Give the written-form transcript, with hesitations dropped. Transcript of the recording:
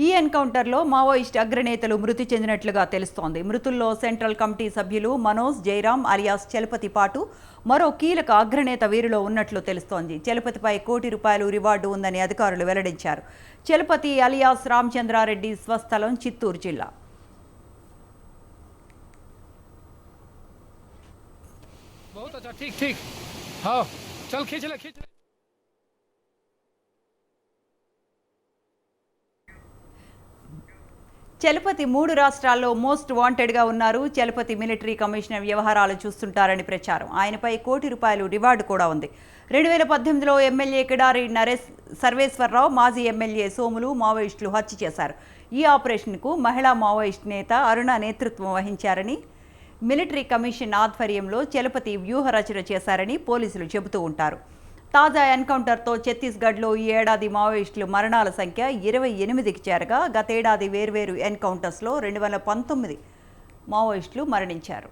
ఈ ఎన్కౌంటర్లో మావోయిస్ట్ అగ్రనేతలు మృతి చెందినట్లుగా తెలుస్తోంది. మృతుల్లో సెంట్రల్ కమిటీ సభ్యులు మనోజ్, జయరాం అలియాస్ చలపతి పాటు మరో కీలక అగ్రనేత వీరిలో ఉన్నట్లు తెలుస్తోంది. చలపతిపై ₹1 కోటి రివార్డు ఉందని అధికారులు వెల్లడించారు. చలపతి అలియాస్ రామచంద్రారెడ్డి స్వస్థలం చిత్తూరు జిల్లా. చలపతి 3 రాష్ట్రాల్లో మోస్ట్ వాంటెడ్గా ఉన్నారు. చలపతి మిలిటరీ కమిషనర్ వ్యవహారాలు చూస్తుంటారని ప్రచారం. ఆయనపై ₹1 కోటి రివార్డు కూడా ఉంది. 2018లో ఎమ్మెల్యే కిడారి నరేష్ సర్వేశ్వరరావు, మాజీ ఎమ్మెల్యే సోములు మావోయిస్టులు హత్య చేశారు. ఈ ఆపరేషన్కు మహిళా మావోయిస్ట్ నేత అరుణ నేతృత్వం వహించారని, మిలిటరీ కమిషన్ ఆధ్వర్యంలో చలపతి వ్యూహ రచన చేశారని పోలీసులు చెబుతూ ఉంటారు. తాజా ఎన్కౌంటర్తో ఛత్తీస్గఢ్లో ఈ ఏడాది మావోయిస్టుల మరణాల సంఖ్య 28కి చేరగా గతేడాది వేర్వేరు ఎన్కౌంటర్స్లో 219 మావోయిస్టులు మరణించారు.